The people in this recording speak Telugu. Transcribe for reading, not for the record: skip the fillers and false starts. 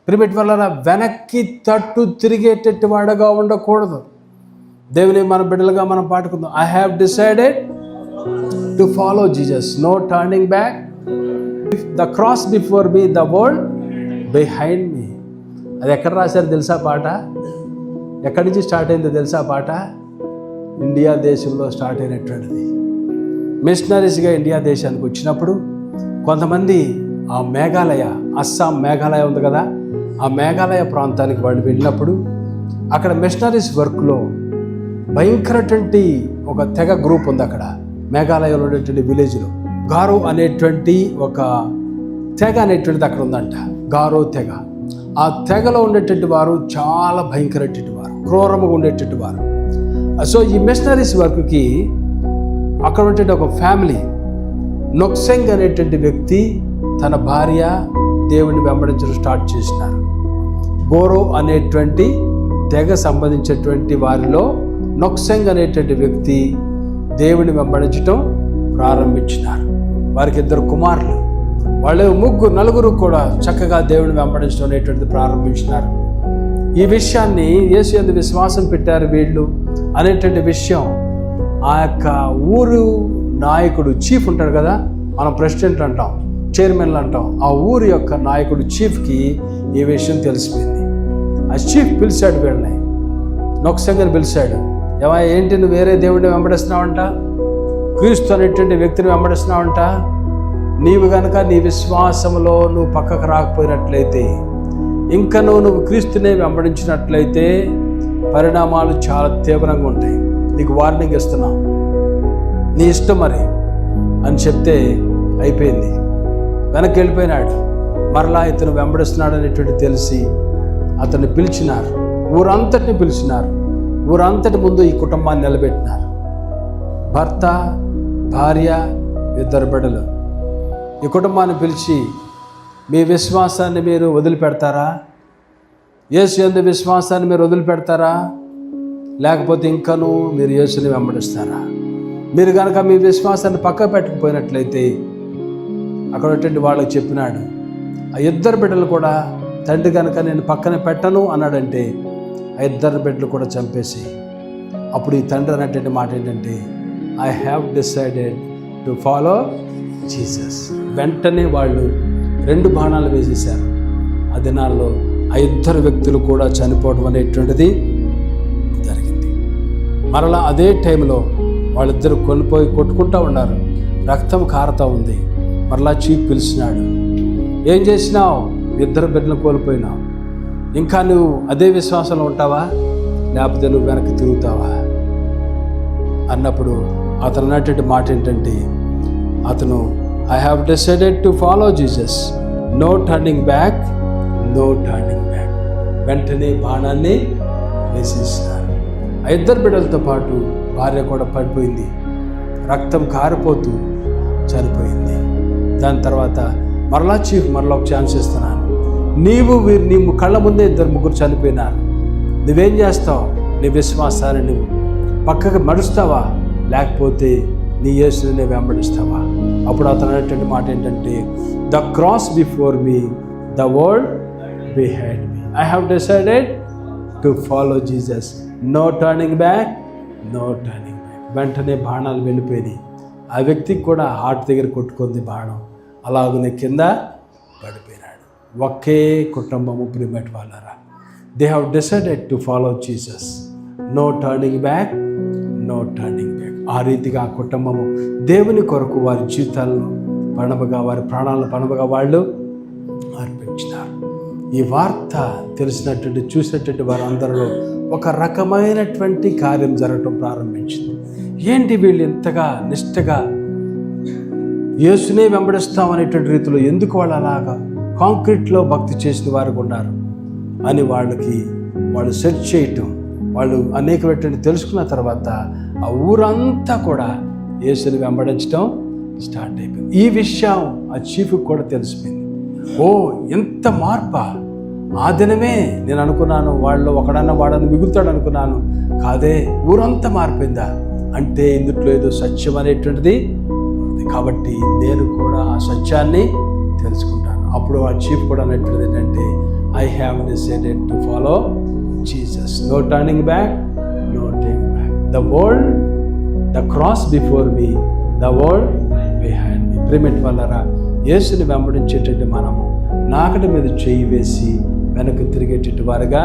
ప్రిమిట్ వల్ల వెనక్కి తట్టు తిరిగేటట్టు వాడుగా ఉండకూడదు. దేవుని మన బిడ్డలుగా మనం పాడుకుందాం. I have decided to follow Jesus, no turning back. The cross before me, the world behind me. అది ఎక్కడ రాశారు తెలుసా పాట? ఎక్కడి నుంచి స్టార్ట్ అయిందో తెలుసా పాట? ఇండియా దేశంలో స్టార్ట్ అయినటువంటిది. మిషనరీస్గా ఇండియా దేశానికి వచ్చినప్పుడు కొంతమంది ఆ మేఘాలయ, అస్సాం మేఘాలయ ఉంది కదా, ఆ మేఘాలయ ప్రాంతానికి వాళ్ళు వెళ్ళినప్పుడు అక్కడ మిషనరీస్ వర్క్లో భయంకరటువంటి ఒక తెగ గ్రూప్ ఉంది. అక్కడ మేఘాలయలో ఉండేటువంటి విలేజ్లో గారో అనేటువంటి ఒక తెగ అనేటువంటిది అక్కడ ఉందంట, గారో తెగ. ఆ తెగలో ఉండేటువంటి వారు చాలా భయంకరటువంటి వారు, క్రూరముగా ఉండేటువంటి వారు. సో ఈ మిషనరీస్ వర్క్కి అక్కడ ఉండేటువంటి ఒక ఫ్యామిలీ, నొక్సెంగ్ అనేటువంటి వ్యక్తి తన భార్య దేవుని వెంబడించడం స్టార్ట్ చేసినారు. గోరో అనేటువంటి తెగ సంబంధించినటువంటి వారిలో నొక్సెంగ్ అనేటువంటి వ్యక్తి దేవుని వెంబడించడం ప్రారంభించినారు. వారికి 2 కుమారులు, వాళ్ళు నలుగురు కూడా చక్కగా దేవుని వెంబడించడం అనేటువంటిది ప్రారంభించినారు. ఈ విషయాన్ని యేసు యందు విశ్వాసం పెట్టారు వీళ్ళు అనేటువంటి విషయం ఆ యొక్క ఊరు నాయకుడు, చీఫ్ ఉంటాడు కదా, మనం ప్రెసిడెంట్ అంటాం, చైర్మన్లు అంటాం, ఆ ఊరి యొక్క నాయకుడు చీఫ్కి ఈ విషయం తెలిసిపోయింది. ఆ చీఫ్ పిలిచాడు వీళ్ళని, నొక్సెంగ్ని పిలిచాడు. ఏంటి నువ్వు వేరే దేవుడిని వెంబడిస్తున్నావంట, క్రీస్తు అనేటువంటి వ్యక్తిని వెంబడిస్తున్నావంట, నీవు కనుక నీ విశ్వాసంలో నువ్వు పక్కకు రాకపోయినట్లయితే, ఇంకా నువ్వు క్రీస్తునే వెంబడించినట్లయితే పరిణామాలు చాలా తీవ్రంగా ఉంటాయి, నీకు వార్నింగ్ ఇస్తున్నావు, నీ ఇష్టం మరి అని చెప్తే అయిపోయింది. వెనక్కి వెళ్ళిపోయినాడు. మరలా ఇతను వెంబడిస్తున్నాడు అనేటువంటి తెలిసి అతన్ని పిలిచినారు, ఊరంతటిని పిలిచినారు. ఊరంతటి ముందు ఈ కుటుంబాన్ని నిలబెట్టినారు. భర్త, భార్య, 2 బిడ్డలు. ఈ కుటుంబాన్ని పిలిచి, మీ విశ్వాసాన్ని మీరు వదిలిపెడతారా? యేసు యందు విశ్వాసాన్ని మీరు వదిలిపెడతారా? లేకపోతే ఇంకనూ మీరు యేసుని వెంబడిస్తారా? మీరు కనుక మీ విశ్వాసాన్ని పక్క పెట్టకపోయినట్లయితే, అక్కడ ఉన్నటువంటి వాళ్ళకి చెప్పినాడు. ఆ 2 బిడ్డలు కూడా, తండ్రి కనుక నేను పక్కన పెట్టను అన్నాడంటే ఆ 2 బిడ్డలు కూడా చంపేసి, అప్పుడు ఈ తండ్రి అన్నటువంటి మాట ఏంటంటే, I have decided to follow Jesus. వెంటనే వాళ్ళు 2 బాణాలు వేసేశారు. ఆ దినాల్లో ఆ 2 వ్యక్తులు కూడా చనిపోవడం అనేటువంటిది జరిగింది. మరలా అదే టైంలో వాళ్ళిద్దరు కొట్టుకుంటూ ఉన్నారు, రక్తం కారుతూ ఉంది. మరలా చీఫ్ పిలిచినాడు, ఏం చేసినావు? 2 బిడ్డలు కోల్పోయినావు, ఇంకా నువ్వు అదే విశ్వాసంలో ఉంటావా, లేకపోతే నువ్వు వెనక్కి తిరుగుతావా అన్నప్పుడు అతను అన్నటువంటి మాట ఏంటంటే, అతను I have decided to follow Jesus, no turning back, no turning back. వెంటనే బాణాన్ని వేసేసినారు. ఆ 2 బిడ్డలతో పాటు భార్య కూడా పడిపోయింది, రక్తం కారిపోతూ చనిపోయింది. దాని తర్వాత మరలా చీఫ్ మరలా ఒక ఛాన్స్ ఇస్తున్నాను, నీ కళ్ళ ముందే 2-3 చనిపోయినారు, నువ్వేం చేస్తావు? నీ విశ్వాసాన్ని నువ్వు పక్కకు మడుస్తావా, లేకపోతే నీ యేసుని వెంబడిస్తావా? అప్పుడు అతను అనేటువంటి మాట ఏంటంటే, the cross before me, the world behind me. I have decided to follow Jesus, no turning back, no turning back. వెంటనే బాణాలు వెళ్ళిపోయినాయి. ఆ వ్యక్తికి కూడా హార్ట్ దగ్గర కొట్టుకుంది బాణం, అలాగనే కింద పడిపోయినాడు. ఒకే కుటుంబము ప్రిమిట్ వాళ్ళరా, they have decided to follow Jesus, no turning back, no turning back. ఆ రీతిగా ఆ కుటుంబము దేవుని కొరకు వారి జీవితాలను పణముగా, వారి ప్రాణాలను పణముగా వాళ్ళు అర్పించినారు. ఈ వార్త తెలిసినటువంటి చూసినటువంటి వారందరిలో ఒక రకమైనటువంటి కార్యం జరగటం ప్రారంభించింది. ఏంటి వీళ్ళు ఎంతగా నిష్టగా యేసునే వెంబడిస్తామనేటువంటి రీతిలో ఎందుకు వాళ్ళు అలాగా కాంక్రీట్లో భక్తి చేసిన వారు ఉన్నారు అని వాళ్ళు సెర్చ్ చేయటం, వాళ్ళు అనేకమైనటువంటి తెలుసుకున్న తర్వాత ఆ ఊరంతా కూడా యేసుని వెంబడించడం స్టార్ట్ అయిపోయింది. ఈ విషయం ఆ చీఫ్కి కూడా తెలిసిపోయింది. ఓ ఎంత మార్పా! ఆ దినమే నేను అనుకున్నాను వాళ్ళు ఒకడన్నా వాడని మిగులుతాడు అనుకున్నాను, కాదే ఊరంతా మారిపోయిందా అంటే ఇందులో ఏదో సత్యం అనేటువంటిది ఉంది. కాబట్టి నేను కూడా ఆ సత్యాన్ని తెలుసుకుంటాను. అప్పుడు ఆ చీఫ్ కూడా అనేటువంటిది ఏంటంటే, ఆ I have decided to follow Jesus. No turning back, no turning back. The world, the cross before me, the world behind me. ప్రియమైన వాళ్ళారా, యేసుని వెంబడించేటట్టు మనము నాకటి మీద చేయి వేసి వెనక్కి తిరిగేటట్టు వారుగా